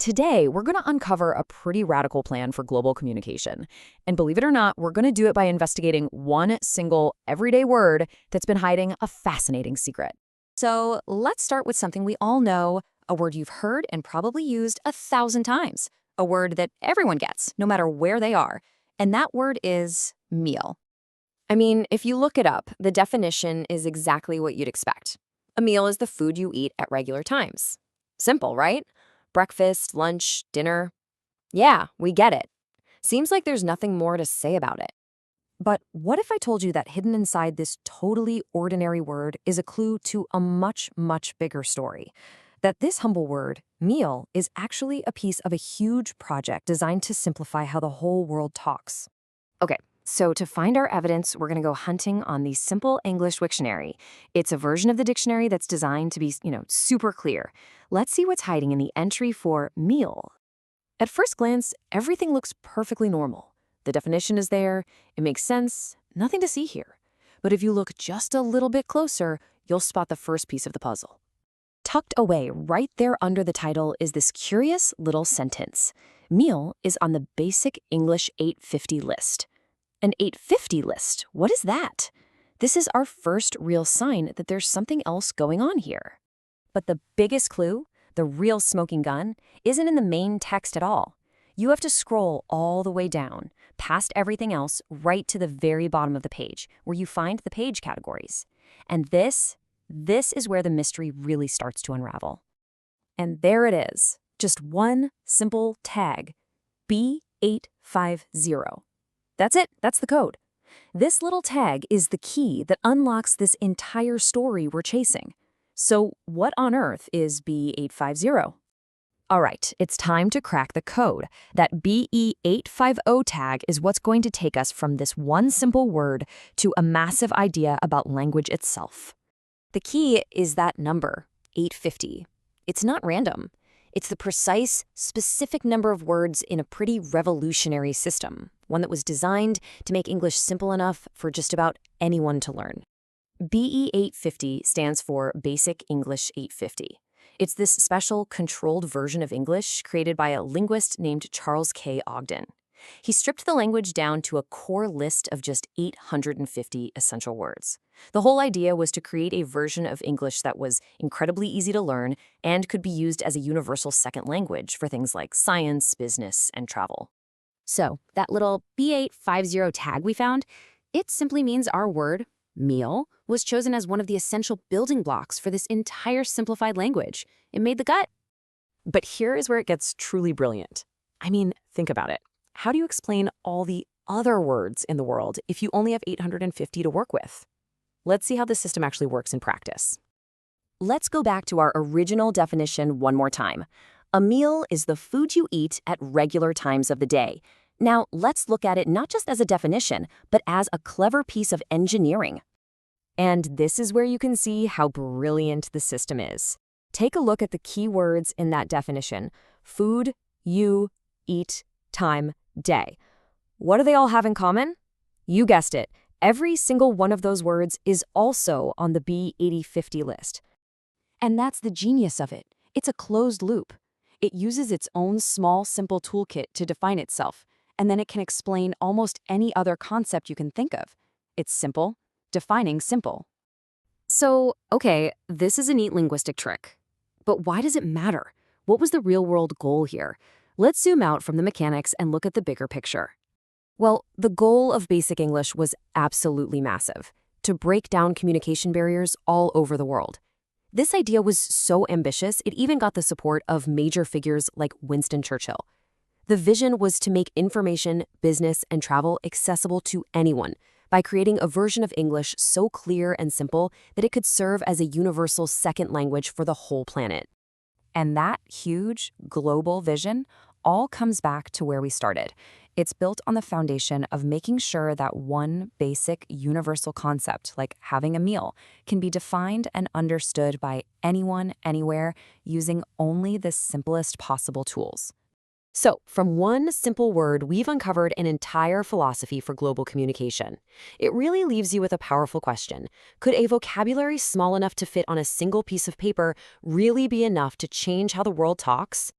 Today, we're going to uncover a pretty radical plan for global communication. And believe it or not, we're going to do it by investigating one single everyday word that's been hiding a fascinating secret. So let's start with something we all know, a word you've heard and probably used 1,000 times, a word that everyone gets, no matter where they are. And that word is meal. I mean, if you look it up, the definition is exactly what you'd expect. A meal is the food you eat at regular times. Simple, right? Breakfast, lunch, dinner. Yeah, we get it. Seems like there's nothing more to say about it. But what if I told you that hidden inside this totally ordinary word is a clue to a much, much bigger story? That this humble word, meal, is actually a piece of a huge project designed to simplify how the whole world talks. Okay, so to find our evidence, we're going to go hunting on the Simple English Wiktionary. It's a version of the dictionary that's designed to be, super clear. Let's see what's hiding in the entry for meal. At first glance, everything looks perfectly normal. The definition is there, it makes sense, nothing to see here. But if you look just a little bit closer, you'll spot the first piece of the puzzle. Tucked away right there under the title is this curious little sentence. Meal is on the Basic English 850 list. An 850 list, what is that? This is our first real sign that there's something else going on here. But the biggest clue, the real smoking gun, isn't in the main text at all. You have to scroll all the way down, past everything else, right to the very bottom of the page, where you find the page categories. And this is where the mystery really starts to unravel. And there it is, just one simple tag, B850. That's it, that's the code. This little tag is the key that unlocks this entire story we're chasing. So what on earth is B850? All right, it's time to crack the code. That BE850 tag is what's going to take us from this one simple word to a massive idea about language itself. The key is that number, 850. It's not random. It's the precise, specific number of words in a pretty revolutionary system, one that was designed to make English simple enough for just about anyone to learn. BE850 stands for Basic English 850. It's this special, controlled version of English created by a linguist named Charles K. Ogden. He stripped the language down to a core list of just 850 essential words. The whole idea was to create a version of English that was incredibly easy to learn and could be used as a universal second language for things like science, business, and travel. So, that little B850 tag we found, it simply means our word, meal, was chosen as one of the essential building blocks for this entire simplified language. It made the cut. But here is where it gets truly brilliant. I mean, think about it. How do you explain all the other words in the world if you only have 850 to work with? Let's see how the system actually works in practice. Let's go back to our original definition one more time. A meal is the food you eat at regular times of the day. Now, let's look at it not just as a definition, but as a clever piece of engineering. And this is where you can see how brilliant the system is. Take a look at the key words in that definition. Food, you, eat, time, day. What do they all have in common? You guessed it. Every single one of those words is also on the B8050 list. And that's the genius of it. It's a closed loop. It uses its own small, simple toolkit to define itself, and then it can explain almost any other concept you can think of. It's simple, defining simple. So, okay, this is a neat linguistic trick. But why does it matter? What was the real-world goal here? Let's zoom out from the mechanics and look at the bigger picture. Well, the goal of Basic English was absolutely massive, to break down communication barriers all over the world. This idea was so ambitious, it even got the support of major figures like Winston Churchill. The vision was to make information, business, and travel accessible to anyone by creating a version of English so clear and simple that it could serve as a universal second language for the whole planet. And that huge, global vision all comes back to where we started. It's built on the foundation of making sure that one basic universal concept, like having a meal, can be defined and understood by anyone, anywhere, using only the simplest possible tools. So, from one simple word, we've uncovered an entire philosophy for global communication. It really leaves you with a powerful question. Could a vocabulary small enough to fit on a single piece of paper really be enough to change how the world talks?